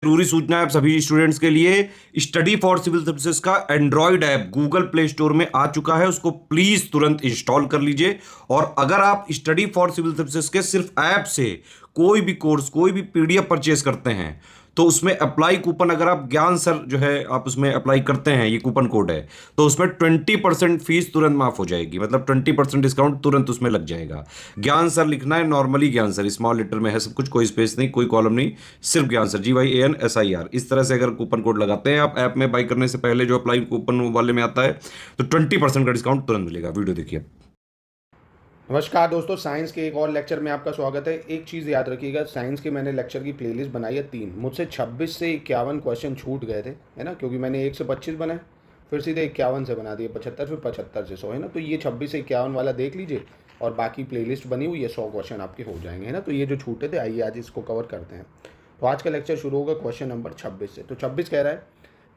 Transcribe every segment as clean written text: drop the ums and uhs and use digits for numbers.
जरूरी सूचना है आप सभी स्टूडेंट्स के लिए। स्टडी फॉर सिविल सर्विसेज का Android app Google play store में आ चुका है, उसको प्लीज तुरंत इंस्टॉल कर लीजिए। और अगर आप स्टडी फॉर सिविल सर्विसेज के सिर्फ ऐप से कोई भी कोर्स, कोई भी पीडीएफ परचेज करते हैं तो उसमें अप्लाई कूपन, अगर आप ज्ञान सर जो है आप उसमें अप्लाई करते हैं, ये कूपन कोड है, तो उसमें 20% फीस तुरंत माफ हो जाएगी, मतलब 20% डिस्काउंट तुरंत उसमें लग जाएगा। ज्ञान सर लिखना है, नॉर्मली ज्ञान सर स्मॉल लेटर में है सब कुछ, कोई स्पेस नहीं, कोई कॉलम नहीं, सिर्फ ज्ञान सर, GYANSIR। इस तरह से अगर कूपन कोड लगाते हैं आप ऐप में बाई करने से पहले, जो अप्लाई कूपन वाले में आता है, तो 20% का डिस्काउंट तुरंत मिलेगा। वीडियो देखिए। नमस्कार दोस्तों, साइंस के एक और लेक्चर में आपका स्वागत है। एक चीज़ याद रखिएगा, साइंस के मैंने लेक्चर की प्लेलिस्ट बनाई है 3। मुझसे 26 से 51 क्वेश्चन छूट गए थे, है ना, क्योंकि मैंने 1 से 25 बनाए, फिर सीधे 51 से बना दिए 75, फिर 75 से 100, है ना। तो ये 26 से 51 वाला देख लीजिए और बाकी प्लेलिस्ट बनी हुई है, 100 क्वेश्चन आपके हो जाएंगे, है ना। तो ये जो छूटे थे, आइए आज इसको कवर करते हैं। तो आज का लेक्चर शुरू होगा क्वेश्चन नंबर 26 से। तो 26 कह रहा है,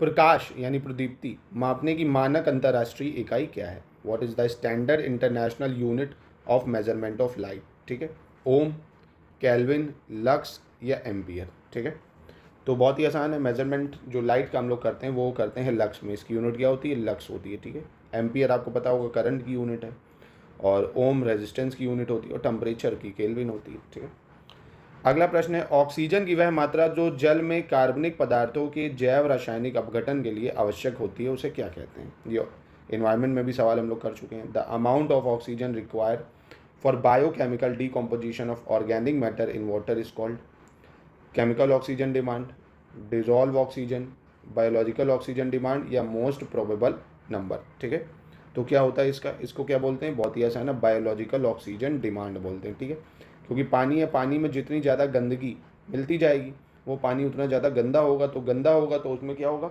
प्रकाश यानी प्रदीप्ति मापने की मानक अंतर्राष्ट्रीय इकाई क्या है? What is the standard international unit of measurement of light? ठीक है, ओम, केल्विन, लक्स या एम्पियर? ठीक है, तो बहुत ही आसान है। मेजरमेंट जो लाइट का हम लोग करते हैं वो करते हैं लक्स में, इसकी यूनिट क्या होती है? लक्स होती है। ठीक है, एम्पियर आपको पता होगा करंट की यूनिट है, और ओम रेजिस्टेंस की यूनिट होती है, और टेम्परेचर की केल्विन होती है। ठीक है, अगला प्रश्न है, ऑक्सीजन की वह मात्रा जो जल में कार्बनिक पदार्थों के जैव रासायनिक अपघटन के लिए आवश्यक होती है, उसे क्या कहते हैं? ये एनवायरनमेंट में भी सवाल हम लोग कर चुके हैं। The amount of oxygen required for biochemical decomposition of organic matter in water is called chemical oxygen demand, dissolve oxygen, biological oxygen demand या मोस्ट प्रोबेबल नंबर? ठीक है, तो क्या होता है इसका, इसको क्या बोलते हैं? बहुत ही आसान है, बायोलॉजिकल ऑक्सीजन डिमांड बोलते हैं। ठीक है, क्योंकि पानी है, पानी में जितनी ज़्यादा गंदगी मिलती जाएगी वो पानी उतना ज़्यादा गंदा होगा, तो गंदा होगा तो उसमें क्या होगा?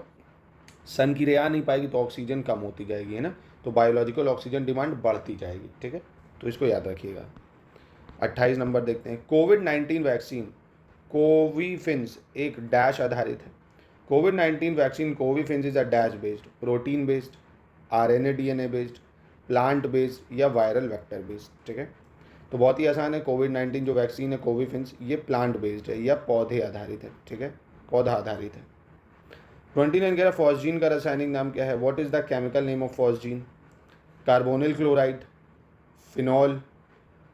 सन की रे आ नहीं पाएगी, तो ऑक्सीजन कम होती जाएगी, है ना। तो बायोलॉजिकल ऑक्सीजन डिमांड बढ़ती जाएगी। ठीक है, तो इसको याद रखिएगा। 28 नंबर देखते हैं, कोविड-19 वैक्सीन कोविफिन्स एक डैश आधारित है। कोविड-19 vaccine Covifenz is a dash based, protein based, RNA DNA based, plant based या वायरल वेक्टर बेस्ड? ठीक है, तो बहुत ही आसान है, कोविड-19 जो वैक्सीन है कोविफिन्स, ये प्लांट बेस्ड है या पौधे आधारित है। ठीक है, पौधा आधारित है। 29 कह रहा है, फॉस्जीन का रासायनिक नाम क्या है? What is the chemical name of phosgene? Carbonyl chloride, phenol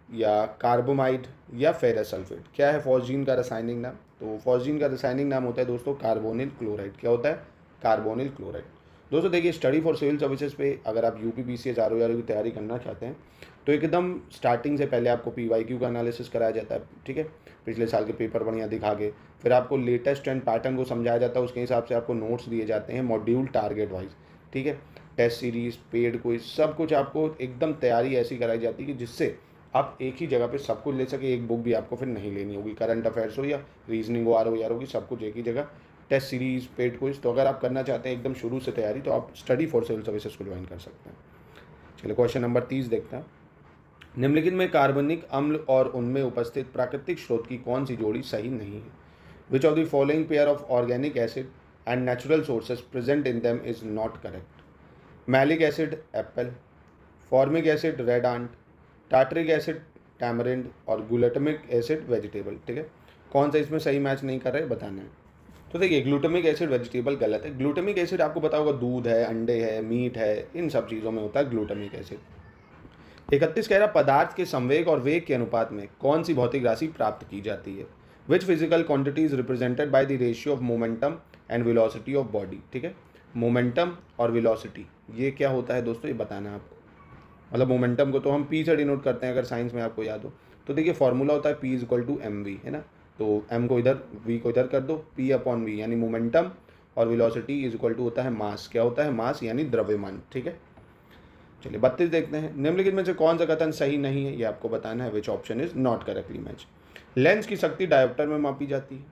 या कार्बोमाइड या फेरस सल्फेट? क्या है फॉस्जीन का रासायनिक नाम? तो फॉस्जीन का रासायनिक नाम होता है दोस्तों कार्बोनिल क्लोराइड। क्या होता है? Carbonyl chloride. दोस्तों देखिए, स्टडी फॉर सिविल सर्विसेज पे अगर आप UPPCS ROR की तैयारी करना चाहते हैं तो एकदम स्टार्टिंग से पहले आपको PYQ का एनालिसिस कराया जाता है। ठीक है, पिछले साल के पेपर बढ़िया दिखा के, फिर आपको लेटेस्ट एंड पैटर्न को समझाया जाता है, उसके हिसाब से आपको नोट्स दिए जाते हैं मॉड्यूल टारगेट वाइज। ठीक है, टेस्ट सीरीज, पेड क्विज, सब कुछ आपको एकदम तैयारी ऐसी कराई जाती है कि जिससे आप एक ही जगह पे सब कुछ ले सके। एक बुक भी आपको फिर नहीं लेनी होगी, करंट अफेयर्स हो या रीजनिंग हो, ROR होगी, सब कुछ एक ही जगह, टेस्ट सीरीज, पेड क्विज। तो अगर आप करना चाहते हैं एकदम शुरू से तैयारी, तो आप स्टडी फॉर सिविल सर्विसेज को ज्वाइन कर सकते हैं। चलिए क्वेश्चन नंबर 30 देखते हैं। निम्नलिखित में कार्बनिक अम्ल और उनमें उपस्थित प्राकृतिक स्रोत की कौन सी जोड़ी सही नहीं है? Which of the following pair of organic acid and natural sources present in them is not correct? Malic acid Apple, formic acid red ant, tartaric acid tamarind और ग्लूटामिक एसिड वेजिटेबल? ठीक है, कौन सा इसमें सही मैच नहीं कर रहे बताना है। तो देखिए, ग्लूटामिक एसिड वेजिटेबल गलत है। ग्लूटामिक एसिड आपको पता होगा दूध है, अंडे है, मीट है, इन सब चीज़ों में होता है ग्लूटामिक एसिड। 31 कह रहा, पदार्थ के संवेग और वेग के अनुपात में कौन सी भौतिक राशि प्राप्त की जाती है? Which physical quantity is represented by the ratio of momentum and velocity of body? ठीक है, मोमेंटम और वेलोसिटी ये क्या होता है दोस्तों, ये बताना है आपको। मतलब मोमेंटम को तो हम P से डिनोट करते हैं, अगर साइंस में आपको याद हो तो। देखिए फॉर्मूला होता है P=mv, है ना। तो m को इधर, v को इधर कर दो, P/v यानी मोमेंटम, और वेलोसिटी इज इक्वल टू होता है मास। क्या होता है? मास यानी द्रव्यमान। ठीक है, चलिए 32 देखते हैं। निम्नलिखित में से कौन सा कथन सही नहीं है, ये आपको बताना है। Which option is not correctly match? Lens की शक्ति डायोप्टर में मापी जाती है।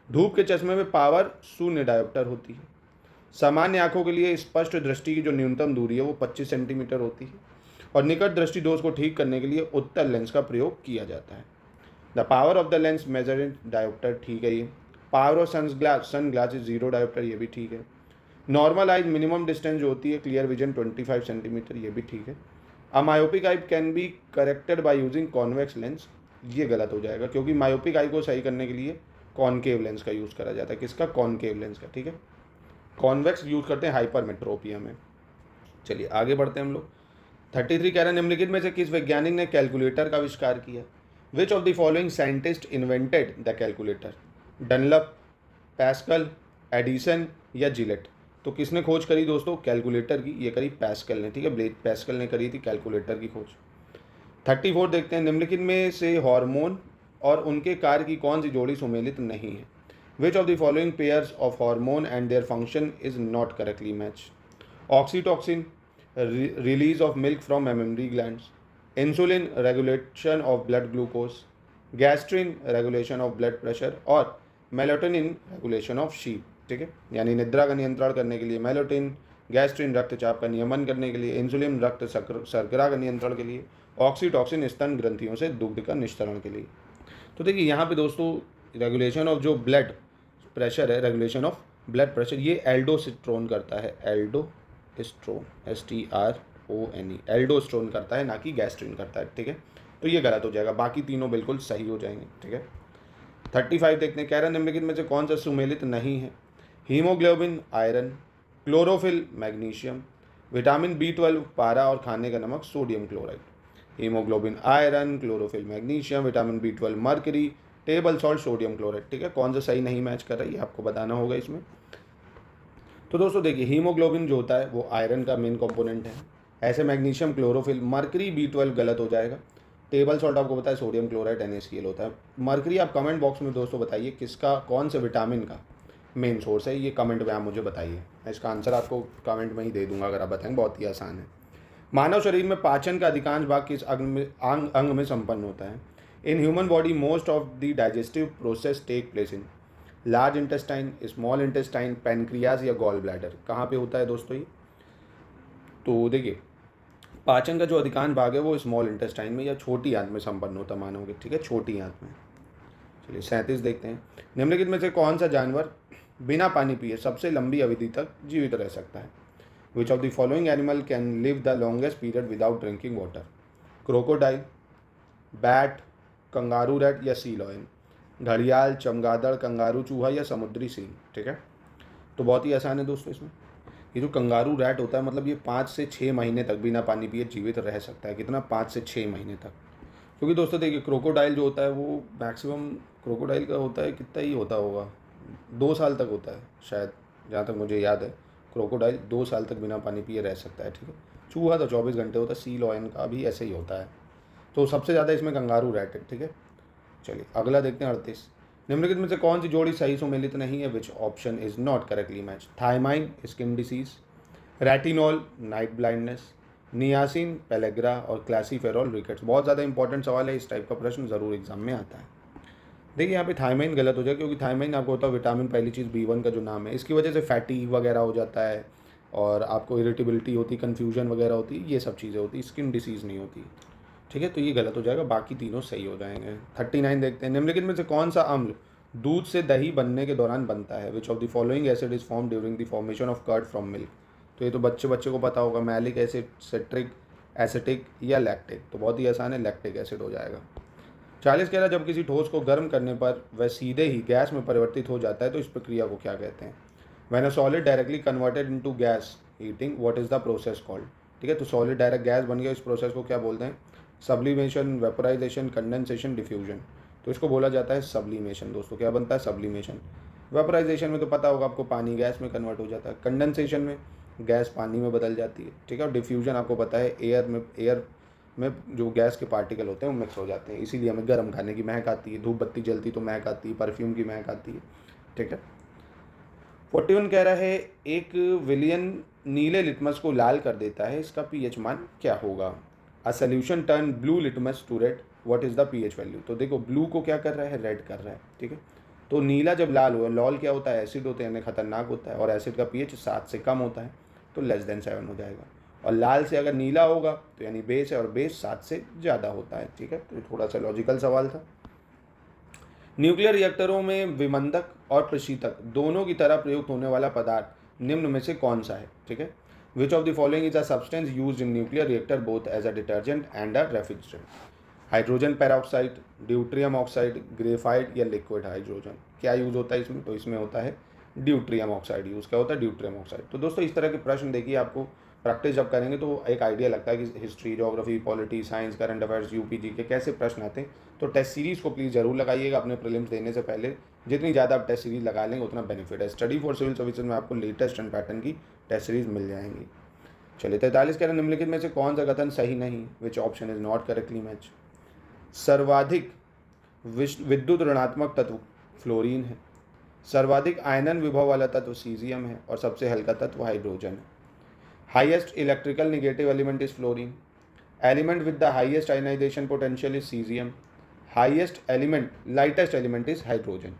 धूप के चश्मे में पावर शून्य डायोप्टर होती है। सामान्य आंखों के लिए स्पष्ट दृष्टि की जो न्यूनतम दूरी है वो 25 सेंटीमीटर होती है। और निकट दृष्टि दोष को ठीक करने के लिए उत्तल लेंस का प्रयोग किया जाता है। The power of the lens measure in diopter, ठीक है ये। Power of sun glass is 0 diopter, ये भी ठीक है। नॉर्मल आइज मिनिमम डिस्टेंस जो होती है क्लियर विजन 25 सेंटीमीटर, ये भी ठीक है। अ myopic I can be corrected by using convex lens, ये गलत हो जाएगा, क्योंकि मायोपिक आई को सही करने के लिए कॉनकेव लेंस का यूज़ करा जाता है। किसका? कॉनकेव लेंस का, ठीक है। कॉन्वेक्स यूज़ करते हैं हाइपरमेट्रोपिया में। चलिए आगे बढ़ते हैं हम लोग। 33 कह रहे हैं निम्नलिखित में से किस वैज्ञानिक ने कैलकुलेटर का आविष्कार किया? विच of the following scientist invented the calculator? Dunlop, Pascal, Edison या जिलेट? तो किसने खोज करी दोस्तों कैलकुलेटर की? ये करी पैस्कल ने, ठीक है। ब्लेज पैस्कल ने करी थी कैलकुलेटर की खोज। 34 देखते हैं निम्नलिखित में से हार्मोन और उनके कार्य की कौन सी जोड़ी सुमेलित नहीं है? Which of the following pairs of hormone and their function is not correctly match? Oxytocin, release of milk from mammary glands, insulin regulation of blood glucose, gastrin regulation of blood pressure और melatonin regulation of sheep, ठीक है। यानी निद्रा का नियंत्रण करने के लिए मेलाटोनिन, गैस्ट्रिन रक्तचाप का नियमन करने के लिए, इंसुलिन रक्त शर्करा का नियंत्रण के लिए, ऑक्सीटोक्सिन स्तन ग्रंथियों से दुग्ध का निस्तरण के लिए। तो देखिए यहाँ पे दोस्तों रेगुलेशन ऑफ जो ब्लड प्रेशर है, रेगुलेशन ऑफ ब्लड प्रेशर, ये एल्डोस्टेरोन करता है। एल्डोस्टेरोन, STRONE, एल्डोस्टेरोन करता है, ना कि गैस्ट्रिन करता है, ठीक है। तो ये गलत हो जाएगा, बाकी तीनों बिल्कुल सही हो जाएंगे, ठीक है। 35 देखते हैं, कह रहा है निम्नलिखित में से कौन सा सुमेलित नहीं है? Haemoglobin iron, chlorophyll magnesium, vitamin B12 पारा और खाने का नमक sodium chloride. Haemoglobin iron, chlorophyll magnesium, vitamin B12 mercury, table salt sodium chloride, ठीक है। कौन सा सही नहीं मैच कर रहा है ये आपको बताना होगा इसमें। तो दोस्तों देखिए हीमोग्लोबिन जो होता है वो आयरन का मेन कंपोनेंट है, ऐसे मैग्नीशियम, क्लोरोफिल, मर्करी, B12 गलत हो जाएगा। टेबल सॉल्ट आपको पता है सोडियम क्लोराइड NaCl होता है। मर्करी आप कमेंट बॉक्स में दोस्तों बताइए किसका, कौन से विटामिन का मेन सोर्स है, ये कमेंट में आप मुझे बताइए। मैं इसका आंसर आपको कमेंट में ही दे दूंगा अगर आप बताएंगे, बहुत ही आसान है। मानव शरीर में पाचन का अधिकांश भाग किस अंग में संपन्न होता है? In human body most of the digestive process take place in large intestine, small intestine, pancreas या गॉल ब्लैडर। कहाँ पे होता है दोस्तों ये? तो देखिए पाचन का जो अधिकांश भाग है वो स्मॉल इंटेस्टाइन में या छोटी आंत में संपन्न होता है मानव के, ठीक है, छोटी आंत में। चलिए 37 देखते हैं, निम्नलिखित में से कौन सा जानवर बिना पानी पिए सबसे लंबी अवधि तक जीवित रह सकता है? Which of the following animal can live the longest period without drinking water? Crocodile, bat, kangaroo rat या सी लॉयन? घड़ियाल, चमगादड़, कंगारू चूहा या समुद्री सींग, ठीक है। तो बहुत ही आसान है दोस्तों इसमें। ये जो कंगारू रैट होता है मतलब ये 5 से 6 महीने तक बिना पानी पिए जीवित रह सकता है। कितना? 5 से 6 महीने तक। क्योंकि दोस्तों देखिए क्रोकोडाइल जो होता है वो मैक्सिमम क्रोकोडाइल का होता है, कितना ही होता होगा, 2 साल तक होता है शायद, जहाँ तक मुझे याद है। क्रोकोडाइल 2 साल तक बिना पानी पिए रह सकता है, ठीक है। चूहा तो 24 घंटे होता है, सी लॉयन का भी ऐसे ही होता है। तो सबसे ज़्यादा इसमें कंगारू रैट है, ठीक है। चलिए अगला देखते हैं 38, निम्नलिखित में से कौन सी जोड़ी सही सुमेलित नहीं है? Which option is not correctly match? Thiamine, skin disease, retinol, night blindness, niacin, pellagra और क्लासीफेरॉल, रिकेट्स। बहुत ज़्यादा इंपॉर्टेंट सवाल है, इस टाइप का प्रश्न ज़रूर एग्जाम में आता है। देखिए यहाँ पे थायमाइन गलत हो जाए, क्योंकि थायमाइन आपको होता है विटामिन, पहली चीज़ B1 का जो नाम है, इसकी वजह से फैटी वगैरह हो जाता है और आपको इरिटेबिलिटी होती, कन्फ्यूजन वगैरह होती है, ये सब चीज़ें होती, स्किन डिसीज़ नहीं होती, ठीक है। तो ये गलत हो जाएगा, बाकी तीनों सही हो जाएंगे। 39 देखते हैं, निम्नलिखित में से कौन सा अम्ल दूध से दही बनने के दौरान बनता है? Which of the following acid is form during the formation of curd from milk? तो ये तो बच्चे को पता होगा, मैलिक एसिड, सिट्रिक, एसिटिक या लैक्टिक। तो बहुत ही आसान है, लैक्टिक एसिड हो जाएगा। 40 कह रहा है जब किसी ठोस को गर्म करने पर वह सीधे ही गैस में परिवर्तित हो जाता है तो इस प्रक्रिया को क्या कहते हैं? When a solid directly converted into gas heating, what is the process called? ठीक है, तो सॉलिड डायरेक्ट गैस बन गया, इस प्रोसेस को क्या बोलते हैं? Sublimation, vaporisation, condensation, diffusion. तो इसको बोला जाता है सब्लिमेशन। दोस्तों क्या बनता है? सब्लिमेशन। वेपराइजेशन में तो पता होगा आपको, पानी गैस में कन्वर्ट हो जाता है। कंडेंसेशन में गैस पानी में बदल जाती है, ठीक है। और डिफ्यूजन आपको पता है एयर में जो गैस के पार्टिकल होते हैं वो मिक्स हो जाते हैं, इसीलिए हमें गर्म खाने की महक आती है, धूप बत्ती जलती तो महक आती है, परफ्यूम की महक आती है, ठीक है। 41 कह रहा है एक विलियन नीले लिटमस को लाल कर देता है, इसका pH मान क्या होगा? A solution turn blue litmus to red, what is the pH value? तो देखो ब्लू को क्या कर रहा है? रेड कर रहा है, ठीक है। तो नीला जब लाल हुआ, लाल क्या होता है? एसिड होते हैं, यानी खतरनाक होता है, और एसिड का pH 7 से कम होता है तो <7 हो जाएगा। और लाल से अगर नीला होगा तो यानी बेस है, और बेस 7 से ज़्यादा होता है, ठीक है। तो ये थोड़ा सा लॉजिकल सवाल था। न्यूक्लियर रिएक्टरों में विमंदक और प्रशीतक दोनों की तरह प्रयुक्त होने वाला पदार्थ निम्न में से कौन सा है? ठीक है। Which of the following is a substance used in nuclear reactor both as a detergent and a refrigerant? Hydrogen peroxide, deuterium oxide, graphite या लिक्विड हाइड्रोजन। क्या यूज़ होता है इसमें? तो इसमें होता है ड्यूट्रियम ऑक्साइड यूज़। क्या होता है? Deuterium oxide. तो दोस्तों इस तरह के प्रश्न देखिए, आपको प्रैक्टिस जब करेंगे तो एक आइडिया लगता है कि history, geography, polity, science, current affairs, UPG के कैसे प्रश्न आते हैं। तो टेस्ट सीरीज़ को प्लीज़ ज़रूर लगाइएगा अपने प्रीलिम्स देने से पहले। जितनी ज़्यादा आप टेस्ट सीरीज़ लगा लेंगे उतना बेनिफिट है। स्टडी फॉर सिविल सर्विसेज में आपको लेटेस्ट एंड पैटर्न की टेस्ट सीरीज़ मिल जाएंगी। चलिए 43 कह रहे हैं, निम्नलिखित में से कौन सा कथन सही नहीं? विच option is not correctly match? सर्वाधिक विद्युत ऋणात्मक तत्व फ्लोरीन है, सर्वाधिक आयनन विभव वाला तत्व सीजियम है और सबसे हल्का तत्व हाइड्रोजन है। Highest electrical negative element is fluorine, element with the highest ionisation potential is caesium, highest element lightest element is hydrogen.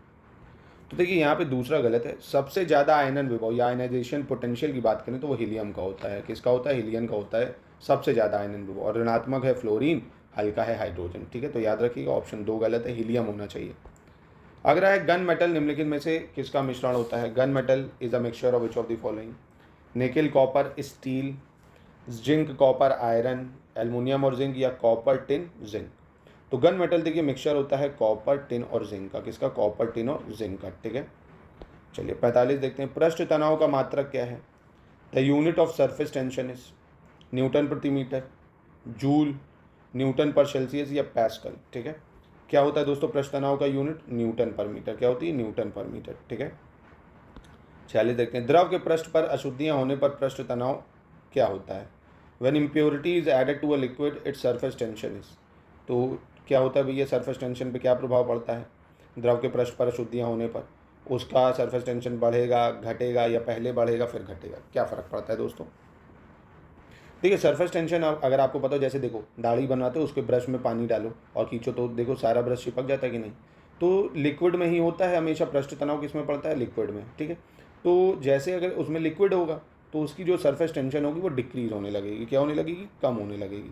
तो देखिए यहाँ पे दूसरा गलत है। सबसे ज़्यादा आयनन विभव या आयनाइजेशन पोटेंशियल की बात करें तो वो हीलियम का होता है। किसका होता है? हीलियम का होता है सबसे ज़्यादा आयनन विभव। और ऋणात्मक है फ्लोरीन, हल्का है हाइड्रोजन। ठीक है, तो याद रखिएगा ऑप्शन 2 गलत है, हीलियम होना चाहिए। अगला है गन मेटल निम्नलिखित में से किसका मिश्रण होता है? Gun metal is a mixture of which of the following? Nickel copper steel, zinc copper iron, aluminium और जिंक, या कॉपर टिन जिंक। तो गन मेटल देखिए मिक्सचर होता है कॉपर, टिन और जिंक का। किसका? कॉपर, टिन और जिंक का। ठीक है, चलिए 45 देखते हैं। पृष्ठ तनाव का मात्रक क्या है? The unit of surface tension is Newton प्रति मीटर, जूल, न्यूटन पर सेल्सियस या पैस्कल। ठीक है, क्या होता है दोस्तों पृष्ठ तनाव का यूनिट? न्यूटन पर मीटर। क्या होती है? न्यूटन पर मीटर। ठीक है, चलिए देखते हैं। द्रव के पृष्ठ पर अशुद्धियाँ होने पर पृष्ठ तनाव क्या होता है? When impurity is added to a liquid its surface tension is. तो क्या होता है भैया? सरफेस टेंशन पे क्या प्रभाव पड़ता है? द्रव के पृष्ठ पर अशुद्धियाँ होने पर उसका सरफेस टेंशन बढ़ेगा, घटेगा, या पहले बढ़ेगा फिर घटेगा? क्या फ़र्क पड़ता है दोस्तों? देखिए सरफेस टेंशन अगर आपको पता हो, जैसे देखो दाढ़ी बनाते हो उसके ब्रश में पानी डालो और खींचो तो देखो सारा ब्रश चिपक जाता है कि नहीं? तो लिक्विड में ही होता है हमेशा पृष्ठ तनाव। किस में पड़ता है? लिक्विड में। ठीक है, तो जैसे अगर उसमें लिक्विड होगा तो उसकी जो सरफेस टेंशन होगी वो डिक्रीज होने लगेगी। क्या होने लगेगी? कम होने लगेगी।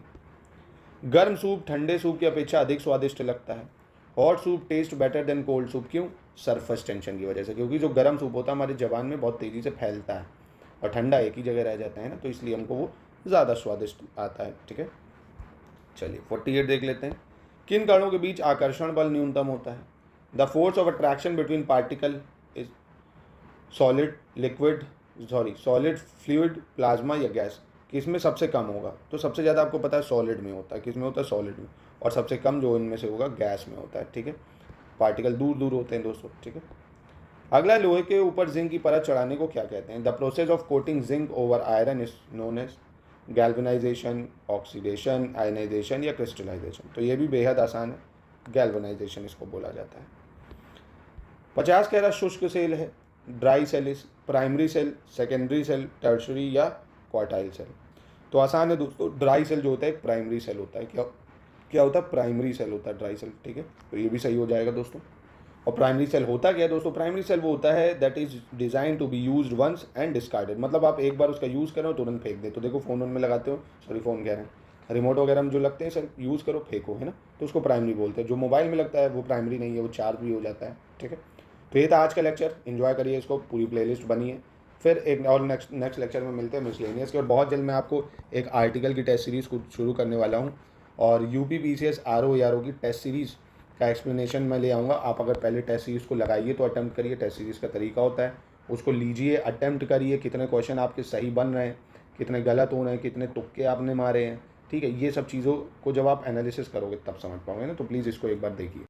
गर्म सूप ठंडे सूप की अपेक्षा अधिक स्वादिष्ट लगता है। Hot soup taste better than cold soup. क्यों? सरफेस टेंशन की वजह से। क्योंकि जो गर्म सूप होता है हमारी जबान में बहुत तेज़ी से फैलता है और ठंडा एक ही जगह रह जाता है ना, तो इसलिए हमको वो ज़्यादा स्वादिष्ट आता है। ठीक है, चलिए 48 देख लेते हैं। किन कणों के बीच आकर्षण बल न्यूनतम होता है? The force of attraction between particle is solid, liquid, solid, fluid, plasma या गैस। किसमें सबसे कम होगा? तो सबसे ज़्यादा आपको पता है सॉलिड में होता है। किस में होता है? सॉलिड में। और सबसे कम जो इनमें से होगा गैस में होता है। ठीक है, पार्टिकल दूर दूर होते हैं दोस्तों। ठीक है, अगला लोहे के ऊपर जिंक की परत चढ़ाने को क्या कहते हैं? The process of coating zinc over iron is known as galvanisation, oxidation, ionisation या क्रिस्टलाइजेशन। तो ये भी बेहद आसान है, गैल्वेनाइजेशन इसको बोला जाता है। 50 कह रहा शुष्क सेल है, dry cell is primary cell, secondary cell, tertiary या क्वार्टाइल सेल। तो आसान है दोस्तों, ड्राई सेल जो होता है एक प्राइमरी सेल होता है। क्या क्या होता है? प्राइमरी सेल होता है ड्राई सेल। ठीक है, तो ये भी सही हो जाएगा दोस्तों। और प्राइमरी सेल होता क्या है दोस्तों? प्राइमरी सेल वो होता है that is design to be used once and discarded. मतलब आप एक बार उसका यूज़ करो तुरंत फेंक दे। तो देखो फ़ोन में लगाते हो, सॉरी फ़ोन कह रहे हैं, रिमोट वगैरह में जो लगते हैं सर यूज़ करो फेंको, है ना, तो उसको प्राइमरी बोलते हैं। जो मोबाइल में लगता है वो प्राइमरी नहीं है, वो चार्ज भी हो जाता है। ठीक है, तो ये था आज का लेक्चर। एंजॉय करिए इसको, पूरी प्लेलिस्ट बनी है। फिर एक और नेक्स्ट लेक्चर में मिलते हैं मिसलेनियस के। और बहुत जल्द मैं आपको एक आर्टिकल की टेस्ट सीरीज़ को शुरू करने वाला हूँ और यूपी पीसीएस आरओ यारो की टेस्ट सीरीज़ का एक्सप्लेनेशन मैं ले आऊँगा। आप अगर पहले टेस्ट सीरीज़ को लगाइए तो अटैम्प्ट करिए। टेस्ट सीरीज़ का तरीका होता है, उसको लीजिए, अटैम्प्ट करिए, कितने क्वेश्चन आपके सही बन रहे हैं, कितने गलत हो रहे हैं, कितने तुक्के आपने मारे हैं। ठीक है, ये सब चीज़ों को जब आप एनालिसिस करोगे तब समझ पाओगे ना। तो प्लीज़ इसको एक बार देखिए।